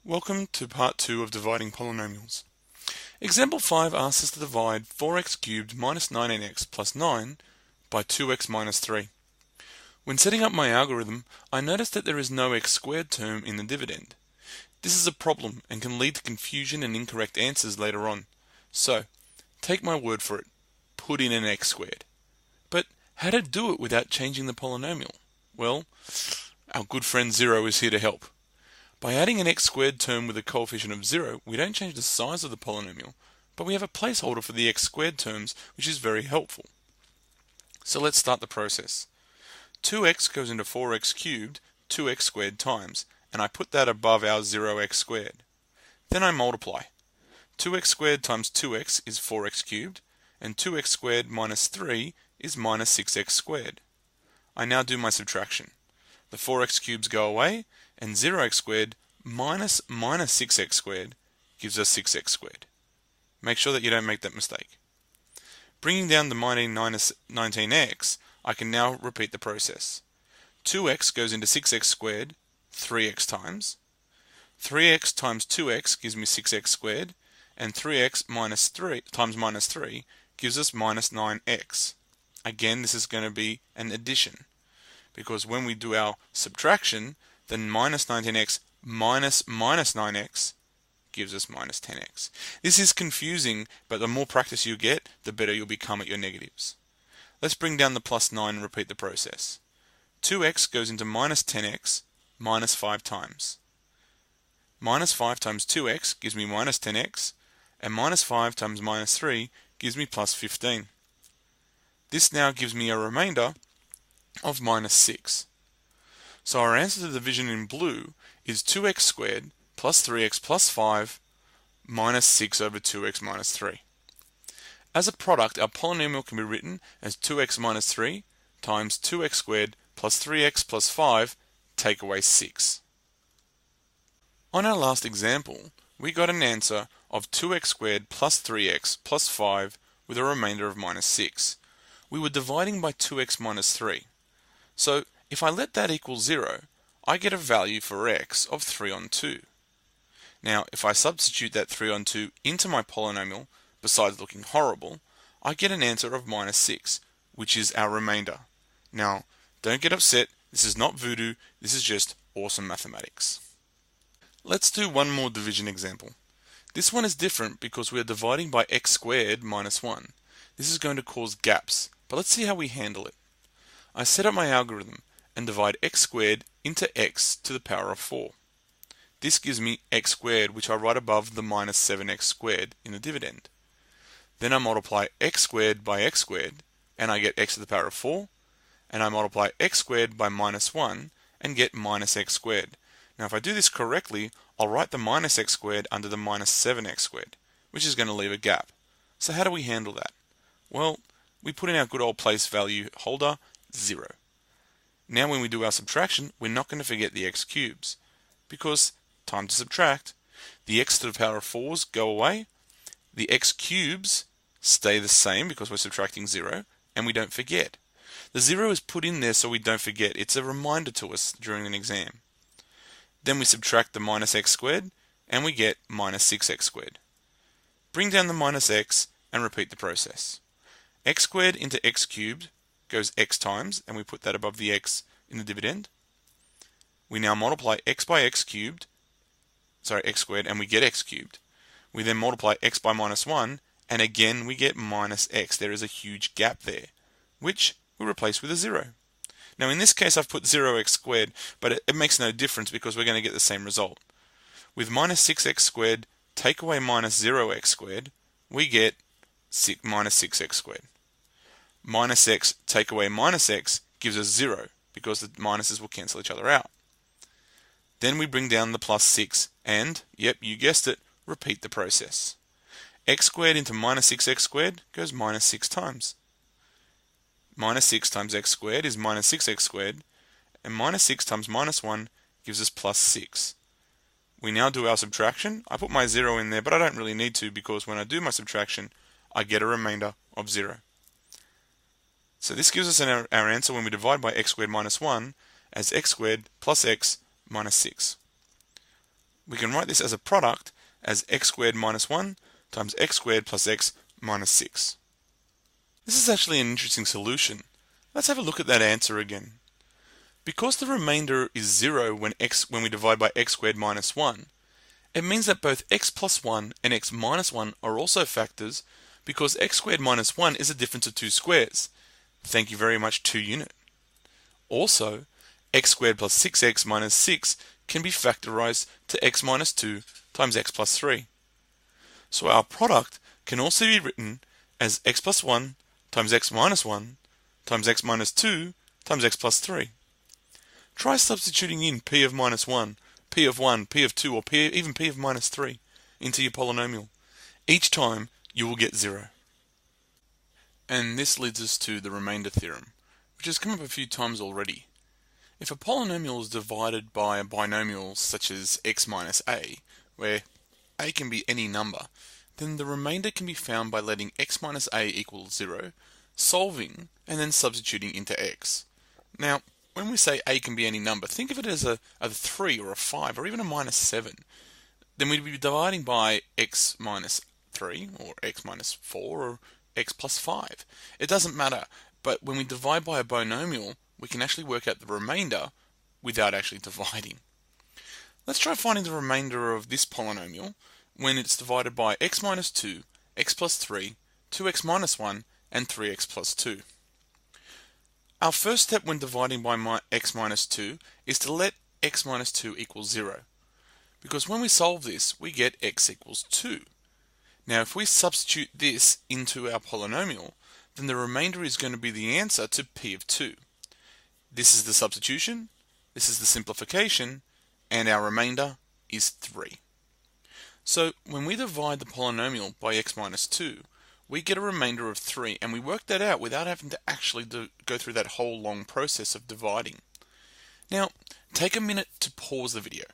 Welcome to part 2 of dividing polynomials. Example 5 asks us to divide 4x cubed minus 19x plus 9 by 2x minus 3. When setting up my algorithm, I noticed that there is no x squared term in the dividend. This is a problem and can lead to confusion and incorrect answers later on. So, take my word for it, put in an x squared. But how to do it without changing the polynomial? Well, our good friend 0 is here to help. By adding an x squared term with a coefficient of 0, we don't change the size of the polynomial, but we have a placeholder for the x squared terms, which is very helpful. So let's start the process. 2x goes into 4x cubed 2x squared times, and I put that above our 0x squared. Then I multiply. 2x squared times 2x is 4x cubed, and 2x squared minus 3 is minus 6x squared. I now do my subtraction. The 4x cubes go away, and 0x squared minus 6x squared gives us 6x squared. Make sure that you don't make that mistake. Bringing down the 19x, I can now repeat the process. 2x goes into 6x squared 3x times. 3x times 2x gives me 6x squared, and 3x minus 3 times minus 3 gives us minus 9x. Again, this is going to be an addition, because when we do our subtraction, then minus 19x minus 9x gives us minus 10x. This is confusing, but the more practice you get, the better you'll become at your negatives. Let's bring down the plus 9 and repeat the process. 2x goes into minus 10x minus 5 times. Minus 5 times 2x gives me minus 10x, and minus 5 times minus 3 gives me plus 15. This now gives me a remainder of minus 6. So our answer to the division in blue is 2x squared plus 3x plus 5 minus 6 over 2x minus 3. As a product, our polynomial can be written as 2x minus 3 times 2x squared plus 3x plus 5 take away 6. On our last example, we got an answer of 2x squared plus 3x plus 5 with a remainder of minus 6. We were dividing by 2x minus 3. So if I let that equal 0, I get a value for x of 3 on 2. Now, if I substitute that 3 on 2 into my polynomial, besides looking horrible, I get an answer of minus 6, which is our remainder. Now, don't get upset, this is not voodoo, this is just awesome mathematics. Let's do one more division example. This one is different because we are dividing by x squared minus 1. This is going to cause gaps, but let's see how we handle it. I set up my algorithm and divide x squared into x to the power of 4. This gives me x squared, which I write above the minus 7x squared in the dividend. Then I multiply x squared by x squared, and I get x to the power of 4, and I multiply x squared by minus 1 and get minus x squared. Now if I do this correctly, I'll write the minus x squared under the minus 7x squared, which is going to leave a gap. So how do we handle that? Well, we put in our good old place value holder, 0. Now when we do our subtraction, we're not going to forget the x cubes, because time to subtract. The x to the power of 4's go away, the x cubes stay the same because we're subtracting 0, and we don't forget. The 0 is put in there so we don't forget. It's a reminder to us during an exam. Then we subtract the minus x squared, and we get minus 6x squared. Bring down the minus x and repeat the process. X squared into x cubed goes x times, and we put that above the x in the dividend. We now multiply x by x squared, and we get x cubed. We then multiply x by minus 1, and again we get minus x. There is a huge gap there, which we replace with a 0. Now in this case I've put 0x squared, but it makes no difference because we're going to get the same result. With minus 6x squared, take away minus 0x squared, we get minus 6x squared. Minus x take away minus x gives us 0, because the minuses will cancel each other out. Then we bring down the plus 6 and, yep, you guessed it, repeat the process. X squared into minus 6x squared goes minus 6 times. Minus 6 times x squared is minus 6x squared, and minus 6 times minus 1 gives us plus 6. We now do our subtraction. I put my 0 in there, but I don't really need to, because when I do my subtraction, I get a remainder of 0. So this gives us our answer when we divide by x squared minus 1 as x squared plus x minus 6. we can write this as a product as x squared minus 1 times x squared plus x minus 6. This is actually an interesting solution. Let's have a look at that answer again. Because the remainder is 0 when we divide by x squared minus 1, it means that both x plus 1 and x minus 1 are also factors because x squared minus 1 is a difference of two squares. Thank you very much, 2 unit. Also, x squared plus 6x minus 6 can be factorized to x minus 2 times x plus 3. So our product can also be written as x plus 1 times x minus 1 times x minus 2 times x plus 3. Try substituting in p of minus 1, p of 1, p of 2, or even p of minus 3 into your polynomial. Each time you will get 0. And this leads us to the remainder theorem, which has come up a few times already. If a polynomial is divided by a binomial such as x minus a, where a can be any number, then the remainder can be found by letting x minus a equal 0, solving, and then substituting into x. Now, when we say a can be any number, think of it as a 3 or a 5 or even a minus 7. Then we'd be dividing by x minus 3 or x minus 4 or x plus 5. It doesn't matter, but when we divide by a binomial, we can actually work out the remainder without actually dividing. Let's try finding the remainder of this polynomial when it's divided by x minus 2, x plus 3, 2x minus 1, and 3x plus 2. Our first step when dividing by x minus 2 is to let x minus 2 equal 0. Because when we solve this, we get x equals 2. Now if we substitute this into our polynomial, then the remainder is going to be the answer to p of 2. This is the substitution, this is the simplification, and our remainder is 3. So when we divide the polynomial by x minus 2, we get a remainder of 3, and we work that out without having to actually go through that whole long process of dividing. Now, take a minute to pause the video.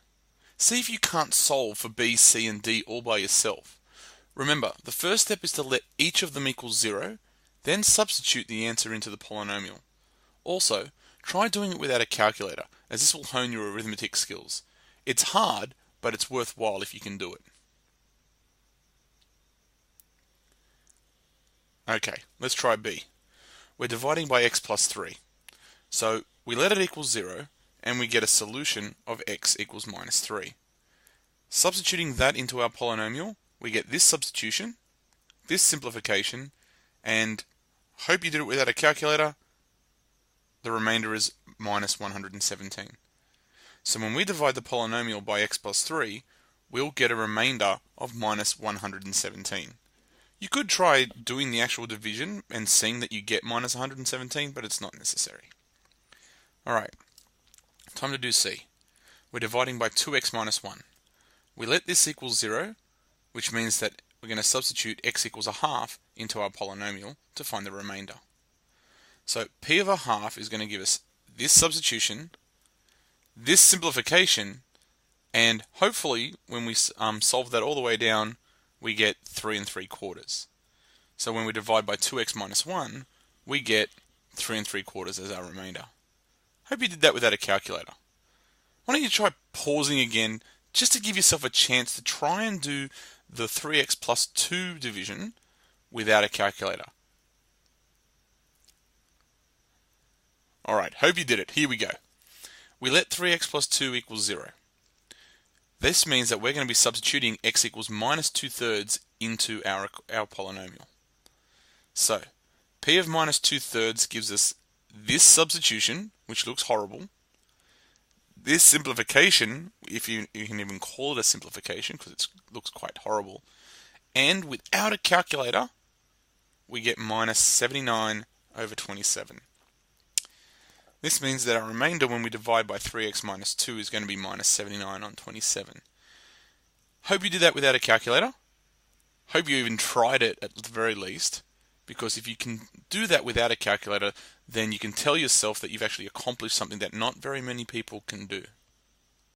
See if you can't solve for b, c, and d all by yourself. Remember, the first step is to let each of them equal 0, then substitute the answer into the polynomial. Also, try doing it without a calculator, as this will hone your arithmetic skills. It's hard, but it's worthwhile if you can do it. Okay, let's try b. We're dividing by x plus 3. So we let it equal 0, and we get a solution of x equals minus 3. Substituting that into our polynomial, we get this substitution, this simplification, and hope you did it without a calculator. The remainder is minus 117. So when we divide the polynomial by x plus 3, we'll get a remainder of minus 117. You could try doing the actual division and seeing that you get minus 117, but it's not necessary. Alright, time to do c. We're dividing by 2x minus 1. We let this equal 0, which means that we're going to substitute x equals a half into our polynomial to find the remainder. So p of a half is going to give us this substitution, this simplification, and hopefully when we solve that all the way down, we get 3 3/4. So when we divide by 2x minus 1, we get 3 3/4 as our remainder. Hope you did that without a calculator. Why don't you try pausing again just to give yourself a chance to try and do the 3x plus 2 division without a calculator. Alright, hope you did it. Here we go. We let 3x plus 2 equals 0. This means that we're going to be substituting x equals minus 2/3 into our polynomial. So, p of minus 2/3 gives us this substitution, which looks horrible. This simplification, if you can even call it a simplification because it looks quite horrible. And without a calculator, we get minus 79 over 27. This means that our remainder when we divide by 3x minus 2 is going to be minus 79 on 27. Hope you did that without a calculator. Hope you even tried it at the very least, because if you can do that without a calculator, then you can tell yourself that you've actually accomplished something that not very many people can do.